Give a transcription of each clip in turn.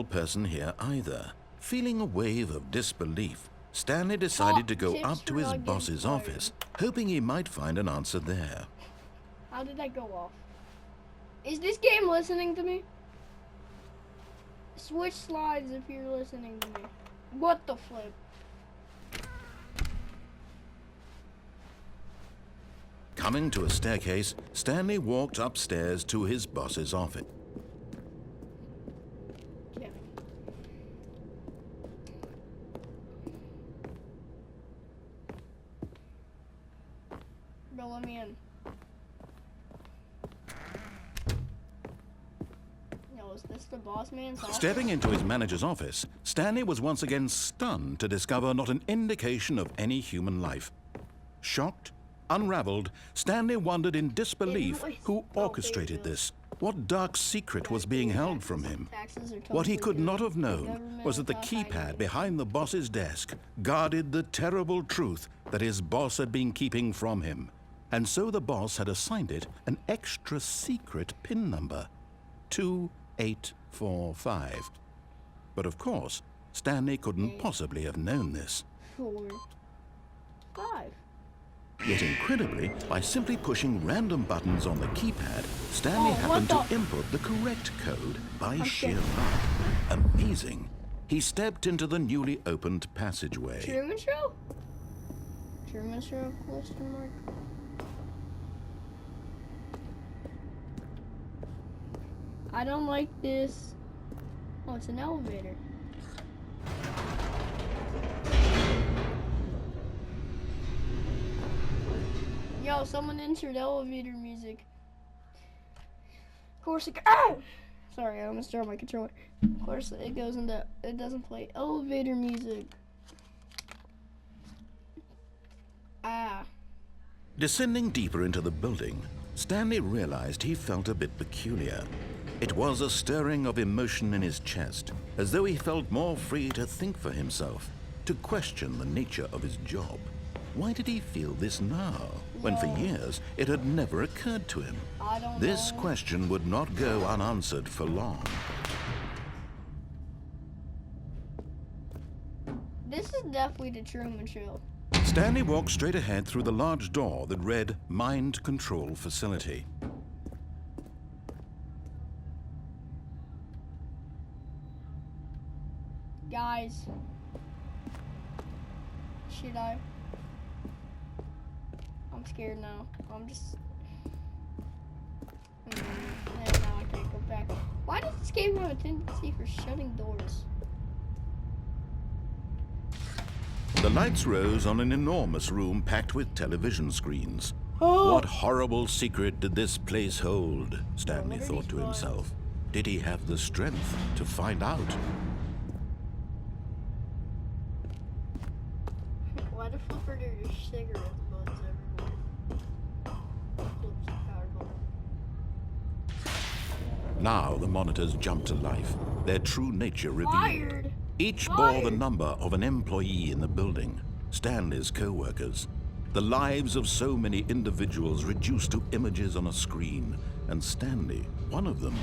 person here either. Feeling a wave of disbelief, Stanley decided to go up to his boss's office, hoping he might find an answer there. How did that go off? Is this game listening to me? Switch slides if you're listening to me. What the flip? Coming to a staircase, Stanley walked upstairs to his boss's office. Bro, let me in. Yo, is this the boss man's office? Stepping into his manager's office, Stanley was once again stunned to discover not an indication of any human life. Shocked, unraveled, Stanley wondered in disbelief who orchestrated this. What dark secret was being held from him? What he could not have known was that the keypad behind the boss's desk guarded the terrible truth that his boss had been keeping from him. And so the boss had assigned it an extra secret PIN number, 2845. But of course, Stanley couldn't possibly have known this. 4, 5. Yet incredibly, by simply pushing random buttons on the keypad, Stanley happened to input the correct code by sheer luck. Amazing. He stepped into the newly opened passageway. Truman Show? Truman Show, question mark? I don't like this. Oh, it's an elevator. Yo, someone entered elevator music. Of course it sorry, I almost dropped my controller. Of course it goes into, it doesn't play elevator music. Descending deeper into the building, Stanley realized he felt a bit peculiar. It was a stirring of emotion in his chest, as though he felt more free to think for himself, to question the nature of his job. Why did he feel this now, when for years it had never occurred to him? I don't This know. question would not go unanswered for long. This is definitely the Truman Show. Stanley walked straight ahead through the large door that read Mind Control Facility. Guys, should I? I'm scared now. I'm just... now I can't go back. Why does this game have a tendency for shutting doors? The lights rose on an enormous room packed with television screens. Oh. What horrible secret did this place hold? Stanley thought to himself. Did he have the strength to find out? Why the flip are there just cigarette butts everywhere? Flips the power button. Now the monitors jumped to life, their true nature revealed. Fired! Each bore the number of an employee in the building, Stanley's co-workers. The lives of so many individuals reduced to images on a screen, and Stanley, one of them,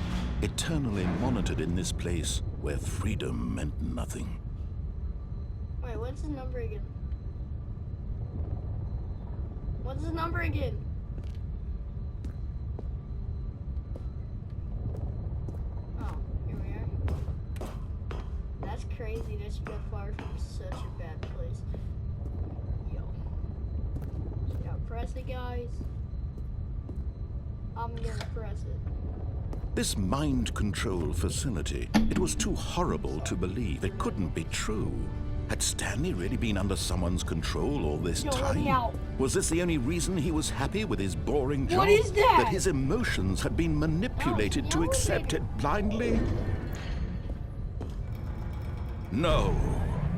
eternally monitored in this place where freedom meant nothing. Wait, what's his number again? What's his number again? Oh, here we are. That's crazy that you got fired from such a bad place. Yo. Yeah, press it, guys. I'm gonna press it. This mind control facility, it was too horrible to believe. It couldn't be true. Had Stanley really been under someone's control all this Let me time? out. Was this the only reason he was happy with his boring job? What is that? That his emotions had been manipulated to accept it blindly? No,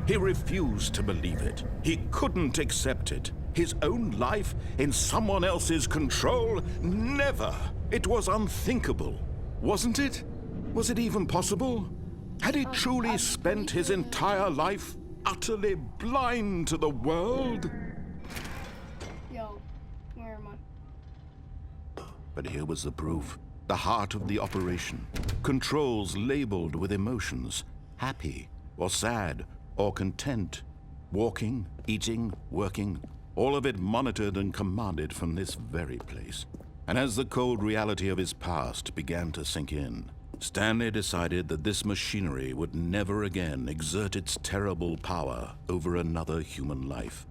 he refused to believe it. He couldn't accept it. His own life in someone else's control? Never! It was unthinkable. Wasn't it? Was it even possible? Had he truly spent his entire life utterly blind to the world? Yo, where am I? But here was the proof. the heart of the operation, controls labeled with emotions, happy or sad or content, walking, eating, working, all of it monitored and commanded from this very place. And as the cold reality of his past began to sink in, Stanley decided that this machinery would never again exert its terrible power over another human life.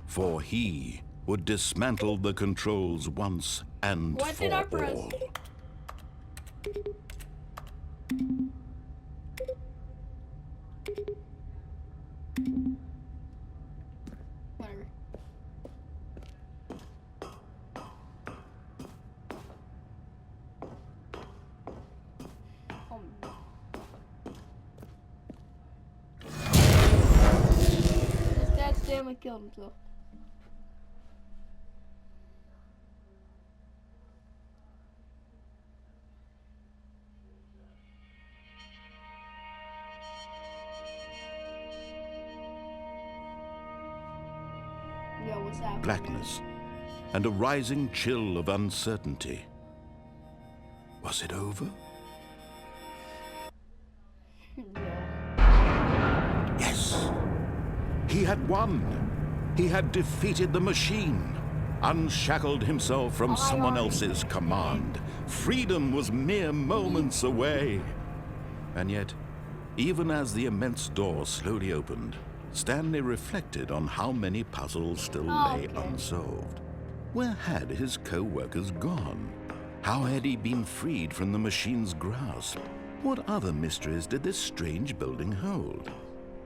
For he would dismantle the controls once and What for did I press? all. Whatever. His dad Stanley killed himself. Yo, what's happening? Blackness and a rising chill of uncertainty. Was it over? Yes. He had won. He had defeated the machine, unshackled himself from someone else's command. Freedom was mere moments away. And yet, even as the immense door slowly opened, Stanley reflected on how many puzzles still lay unsolved. Where had his co-workers gone? How had he been freed from the machine's grasp? What other mysteries did this strange building hold?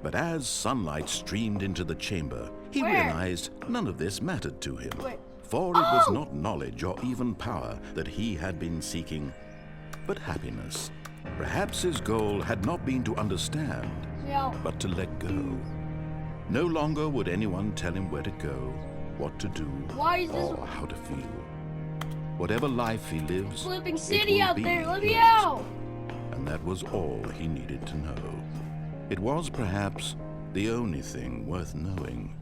But as sunlight streamed into the chamber, he realized none of this mattered to him. For it was not knowledge or even power that he had been seeking, but happiness. Perhaps his goal had not been to understand, but to let go. No longer would anyone tell him where to go, what to do, or how to feel. Whatever life he lives, Flipping it city will out be there, let me his. out! And that was all he needed to know. It was perhaps the only thing worth knowing.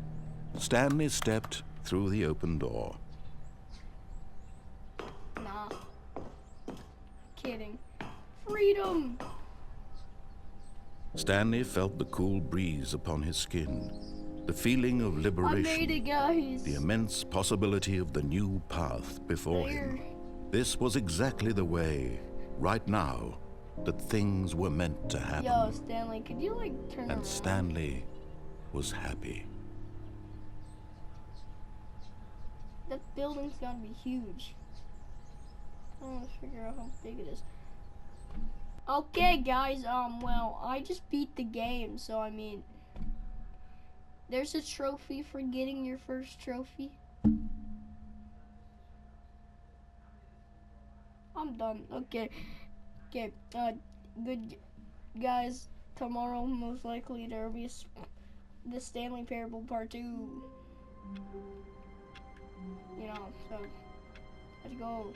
Stanley stepped through the open door. Nah. Kidding. Freedom! Stanley felt the cool breeze upon his skin, the feeling of I liberation, made it, guys. the immense possibility of the new path before him. This was exactly the way, right now, that things were meant to happen. Yo, Stanley, could you like turn around? And Stanley was happy. That building's gotta be huge. I want to figure out how big it is. Okay, guys, well, I just beat the game, so I mean, there's a trophy for getting your first trophy. I'm done. Okay, good guys. Tomorrow, most likely, there will be the Stanley Parable Part 2. You know, so let's go.